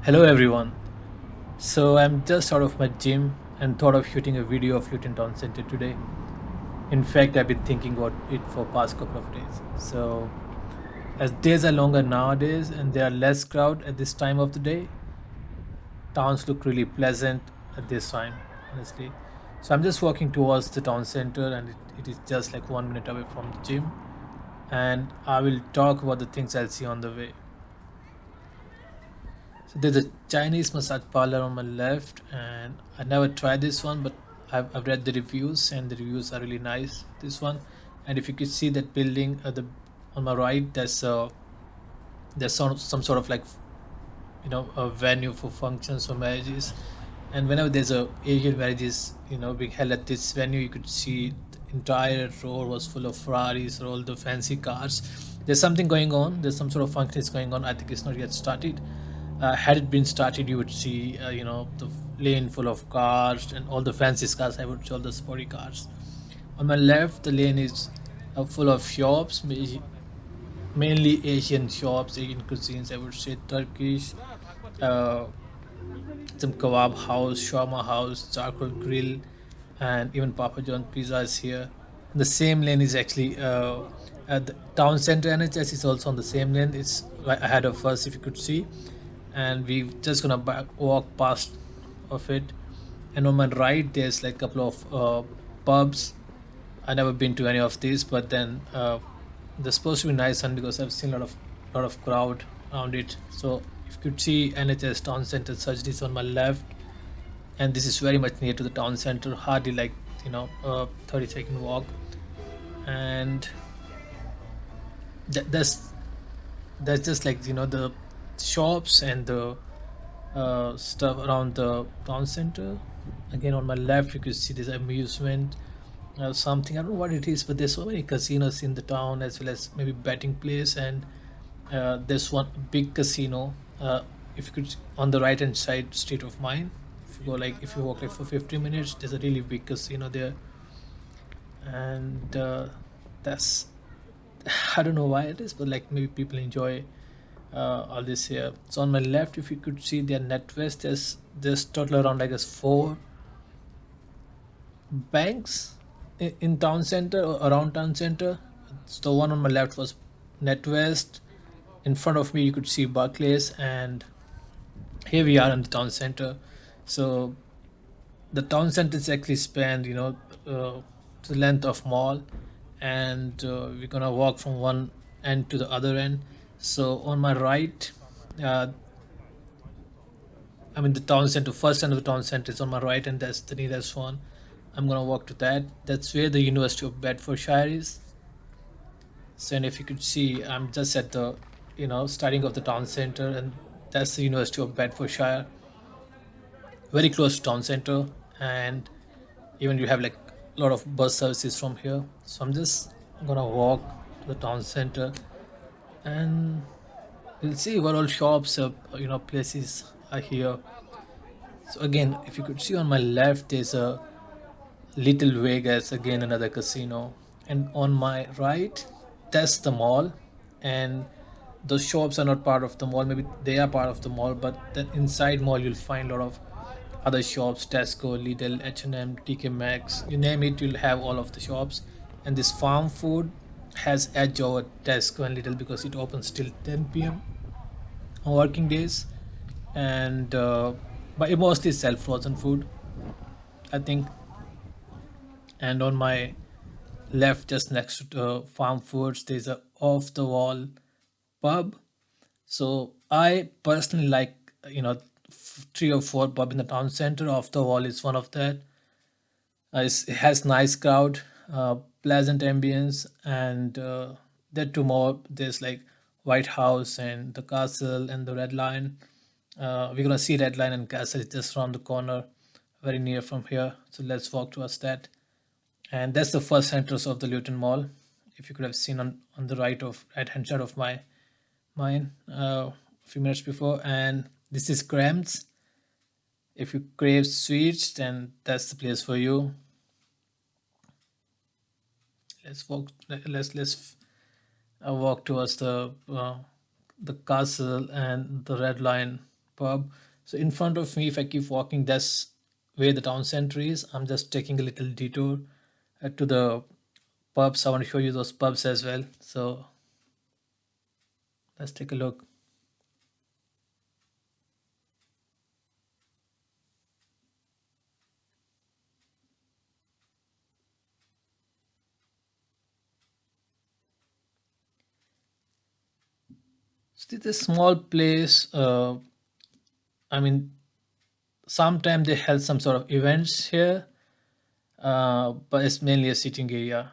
Hello everyone. So I'm just out of my gym and thought of shooting a video of Luton Town Center today. In fact, I've been thinking about it for past couple of days. So as days are longer nowadays and there are less crowd at this time of the day, towns look really pleasant at this time, honestly. So I'm just walking towards the town center and it is just like 1 minute away from the gym. And I will talk about the things I'll see on the way. So there's a Chinese massage parlor on my left, and I never tried this one, but I've read the reviews, and the reviews are really nice. This one, and if you could see that building at the on my right, there's some sort of like a venue for functions or marriages, and whenever there's a Asian marriages being held at this venue, you could see the entire road was full of Ferraris or all the fancy cars. There's something going on. There's some sort of function is going on. I think it's not yet started. Had it been started, you would see the lane full of cars and all the fancy cars. I would say all the sporty cars. On my left, the lane is full of shops, mainly Asian shops, Asian cuisines. I would say Turkish, uh, some kebab house, shawarma house, charcoal grill, and even Papa John pizza is here. And the same lane is actually at the town center NHS is also on the same lane. It's right ahead of us, if you could see, and we just gonna walk past of it. And on my right, there's like a couple of pubs. I never been to any of these, but then they're supposed to be nice one because I've seen a lot of crowd around it. So if you could see NHS Town Center surgeries on my left, and this is very much near to the town center, hardly like a 30-second walk, and that's just like the shops and the stuff around the town center. Again, on my left, you can see this amusement something. I don't know what it is, but there's so many casinos in the town as well as maybe betting place. And there's one big casino. If you could on the right hand side street of mine, if you walk like for 50 minutes, there's a really big casino there, and that's I don't know why it is, but like maybe people enjoy all this here. So on my left, if you could see their NetWest, there's total around I guess four banks in town center or around town center. So the one on my left was NetWest. In front of me, you could see Barclays, and here we are in the town center. So the town center is actually spanned, the length of mall, and we're gonna walk from one end to the other end. So on my right, uh, I mean the town center, first end of the town center is on my right, and that's the nearest one. I'm gonna walk to that. That's where the University of Bedfordshire is. So, and if you could see, I'm just at the starting of the town center, and that's the University of Bedfordshire, very close to town center, and even you have like a lot of bus services from here. So I'm just gonna walk to the town center, and we'll see what all shops, places are here. So again, if you could see on my left, there's a Little Vegas, again another casino, and on my right, that's the mall, and those shops are not part of the mall. Maybe they are part of the mall, but then inside mall you'll find a lot of other shops: Tesco, Lidl, H&M, TK Maxx, you name it, you'll have all of the shops. And this farm food has edge over Tesco and Lidl because it opens till 10 p.m. on working days, and but it mostly sell frozen food, I think. And on my left, just next to farm foods, there's a off the wall pub. So I personally like three or four pub in the town center. Off the wall is one of that. It has nice crowd, pleasant ambience, and there are two more. There's like White House and the Castle and the Red Lion. We're gonna see Red Lion and Castle just around the corner, very near from here. So let's walk towards that. And that's the first entrance of the Luton Mall. If you could have seen on the right hand side of mine a few minutes before, and this is Cramps. If you crave sweets, then that's the place for you. Let's walk. Let's walk towards the castle and the Red Lion pub. So in front of me, if I keep walking, that's where the town center is. I'm just taking a little detour to the pubs. I want to show you those pubs as well. So let's take a look. So this is a small place. I mean, sometimes they held some sort of events here, but it's mainly a sitting area.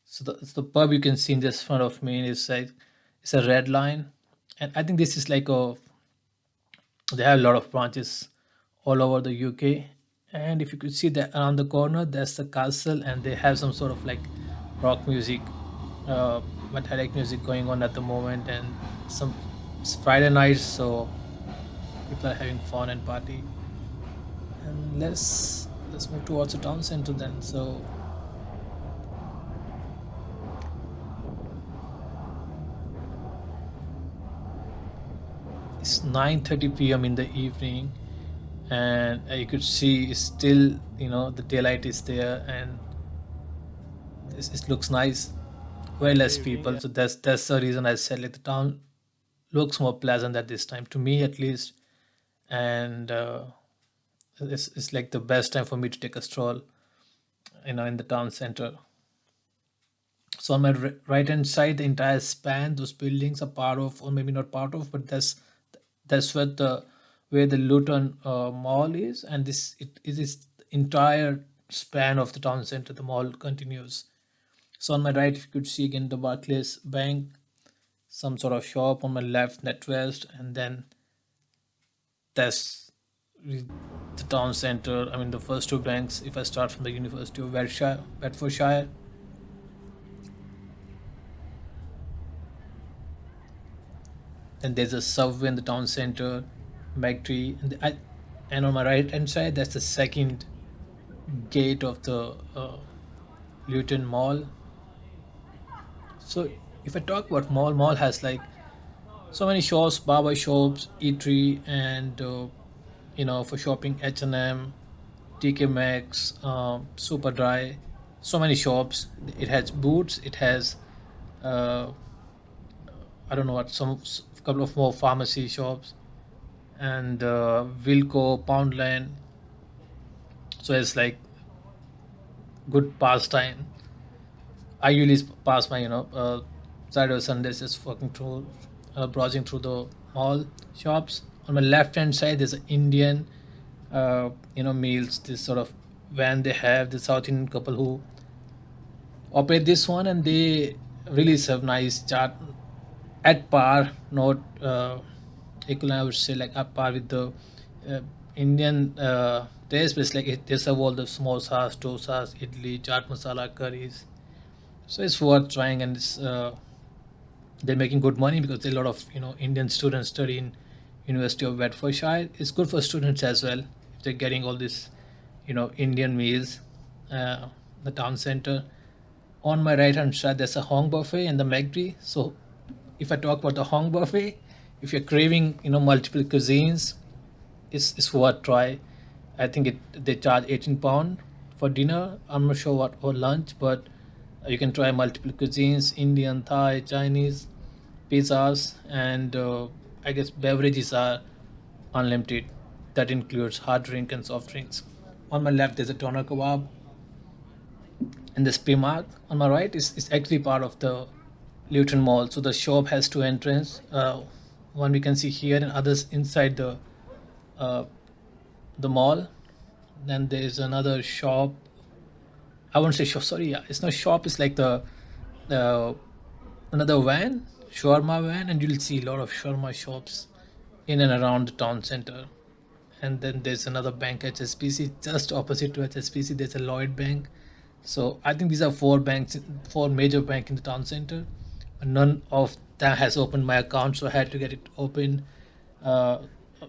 So the pub you can see in this front of me is like it's a red line, and I think this is like a they have a lot of branches all over the UK. And if you could see that around the corner, that's the castle, and they have some sort of like rock music, metallic music going on at the moment, and some it's Friday night, so people are having fun and party. And let's move towards the town center then. So it's 9:30 p.m. in the evening, and you could see it's still the daylight is there, and it looks nice. Way less people, so that's the reason I said like the town looks more pleasant at this time to me at least. And it's like the best time for me to take a stroll in the town center. So on my right hand side, the entire span, those buildings are part of, or maybe not part of, but that's where the Luton Mall is, and this it is entire span of the town center. The mall continues. So on my right, if you could see again the Barclays Bank, some sort of shop on my left, NetWest, and then that's the town center. I mean, the first two banks. If I start from the University of Bedfordshire, then there's a subway in the town center, Tree, and on my right hand side, that's the second gate of the Luton Mall. So if I talk about mall has like so many shops, barber shops, eatery, and for shopping, H&M, TK Maxx, Superdry, so many shops. It has Boots. It has uh, I don't know what some couple of more pharmacy shops, and Wilco, Poundland. So it's like good pastime. I usually pass my Saturday or Sundays just walking through, browsing through the mall shops. On my left hand side, there's an Indian meals. This sort of van they have, the South Indian couple who operate this one, and they really serve nice chaat at par, not equivalent. I would say like at par with the uh, Indian taste, but it's like they serve all the samosas, dosas, idli, chaat masala, curries. So it's worth trying, and they're making good money because there are a lot of Indian students study in University of Bedfordshire. It's good for students as well if they're getting all this Indian meals. The town center. On my right hand side, there's a Hong buffet and the McD. So if I talk about the Hong buffet, if you're craving multiple cuisines, it's worth try. I think they charge £18 for dinner. I'm not sure what or lunch, but you can try multiple cuisines: Indian, Thai, Chinese, pizzas, and I guess beverages are unlimited. That includes hard drink and soft drinks. On my left, there's a doner kebab, and the Primark on my right is actually part of the Luton Mall. So the shop has two entrances. One we can see here, and others inside uh, the mall. Then there's another shop. I won't say shop. Sorry, yeah, it's not shop. It's like the another van, shawarma van, and you'll see a lot of shawarma shops in and around the town center. And then there's another bank, HSBC, just opposite to HSBC. There's a Lloyd Bank. So I think these are four banks, four major bank in the town center. None of that has opened my account, so I had to get it open uh,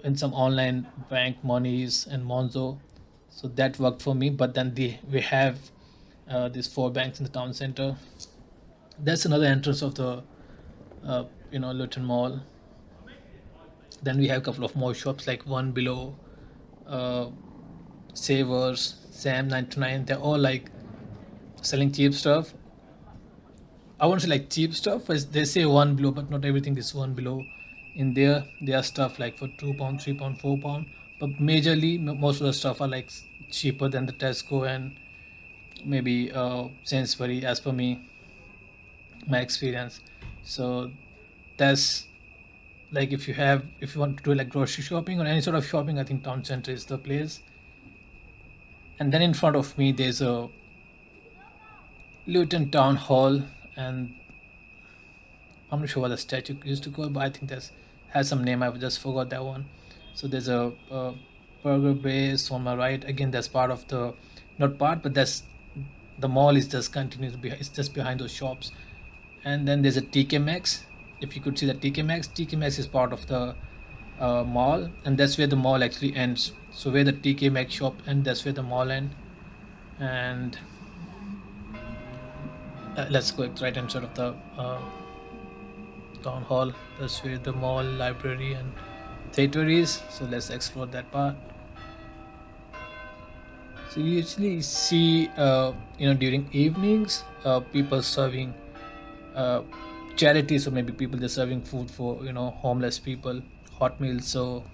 in some online bank, Monies and Monzo. So that worked for me. But then we have these four banks in the town center. That's another entrance of the Luton Mall. Then we have a couple of more shops like one below, uh, Savers, Sam 99. They're all like selling cheap stuff. I won't say like cheap stuff, as they say one below, but not everything is one below. In there, there are stuff like for £2, £3, £4, but majorly most of the stuff are like cheaper than the Tesco and maybe Sainsbury, as per me, my experience. So that's like if you want to do like grocery shopping or any sort of shopping, I think town center is the place. And then in front of me, there's a Luton Town Hall, and I'm not sure what the statue used to call, but I think that's has some name. I just forgot that one. So there's a burger base on my right. Again, that's part of the not part, but that's the mall is just continues behind. It's just behind those shops. And then there's a TK Maxx. If you could see the TK Maxx is part of the mall, and that's where the mall actually ends. So where the TK Maxx shop ends, that's where the mall ends. And let's go right hand side of the town hall. That's where the mall, library, and theater is. So let's explore that part. So you usually see, during evenings, people serving uh, charities, or maybe people they're serving food for homeless people, hot meals. So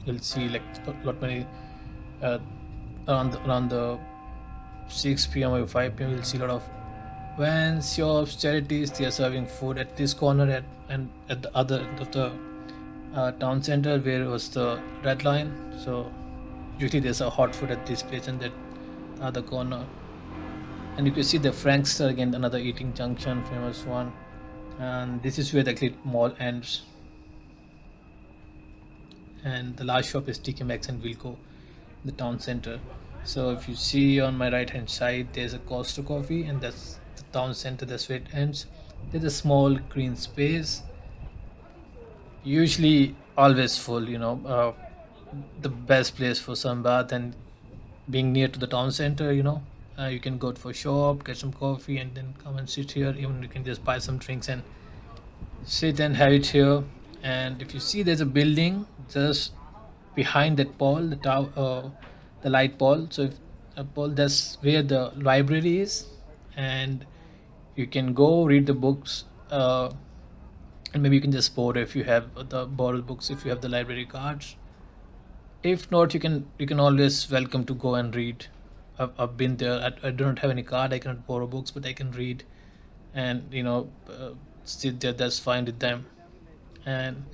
you'll see like a lot many uh, around the 6 p.m. or 5 p.m. You'll see a lot of vans, shops, charities. They are serving food at this corner and at the other end of the town center where was the red line. So usually there's a hot food at this place and that other corner. And you can see the Frankster again, another eating junction, famous one. And this is where the Clit Mall ends. And the last shop is TK Maxx and Wilco, the town center. So if you see on my right hand side, there's a Costa Coffee, and that's the town center. That's where it ends. There's a small green space, usually always full. The best place for some bath and being near to the town center. You can go for a shop, get some coffee, and then come and sit here. Even you can just buy some drinks and sit and have it here. And if you see, there's a building just behind that pole, the light pole. So if a pole, that's where the library is, and you can go read the books, and maybe you can just borrow if you have the borrow books if you have the library cards. If not, you can always welcome to go and read. I've been there. I don't have any card. I cannot borrow books, but I can read, and sit there. That's fine with them. And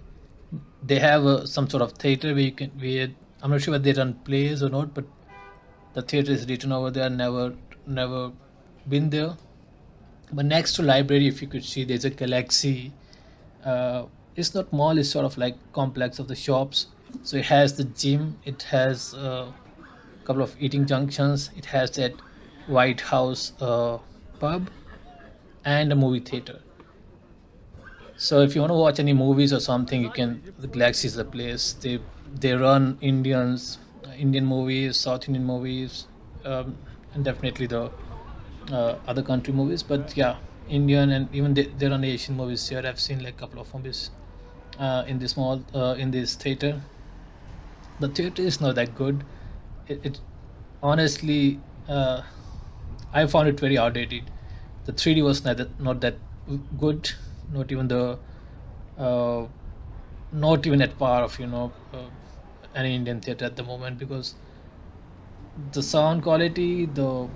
they have some sort of theater where you can where I'm not sure whether they run plays or not, but the theater is written over there. Never been there. But next to library, if you could see, there's a Galaxy. It's not mall. It's sort of like complex of the shops. So it has the gym. It has a couple of eating junctions. It has that White House pub and a movie theater. So if you want to watch any movies or something, you can. The Galaxy is the place. They run Indian movies, South Indian movies, and definitely the other country movies. But yeah, Indian and even they run Asian movies here. I've seen like a couple of movies in this mall, in this theater. The theater is not that good. It honestly, I found it very outdated. The 3D was not that good. Not even the uh, not even at par of any Indian theater at the moment, because the sound quality, the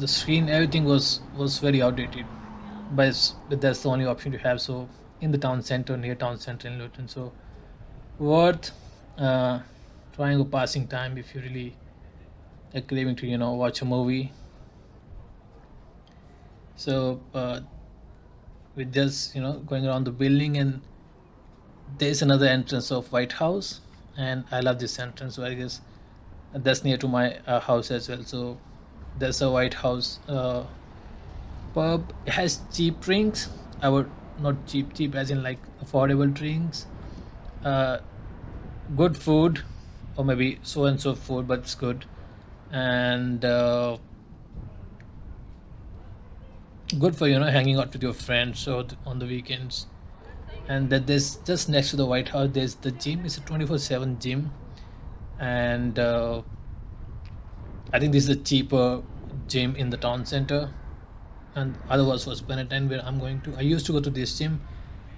screen, everything was very outdated. But that's the only option you have. So in the town center, near town center in Luton, so worth uh, trying a passing time if you really are craving to watch a movie. So with just going around the building, and there's another entrance of White House, and I love this entrance. So I guess that's near to my house as well. So there's a White House pub. It has cheap drinks. I would not cheap as in like affordable drinks. Uh, Good food, or maybe so and so food, but it's good. And good for hanging out with your friends or on the weekends. And that there's just next to the White House, there's the gym. It's a 24/7 gym, and I think this is a cheaper gym in the town center. And otherwise was Benetton where I'm going to. I used to go to this gym,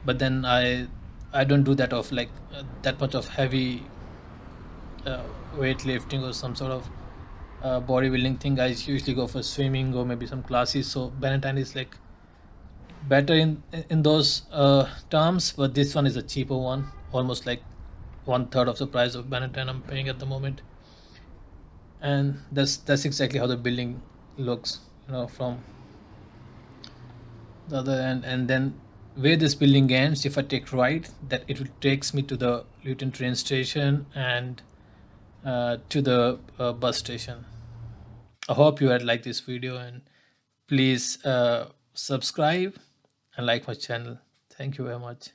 but then I don't do that of like that much of heavy uh, weightlifting or some sort of bodybuilding thing. I usually go for swimming or maybe some classes. So Benetton is like better in those terms, but this one is a cheaper one, almost like one third of the price of Benetton I'm paying at the moment. And that's exactly how the building looks, from the other end. And then where this building ends, if I take right, that it will takes me to the Luton train station and to the bus station. I hope you had liked this video, and please subscribe and like my channel. Thank you very much.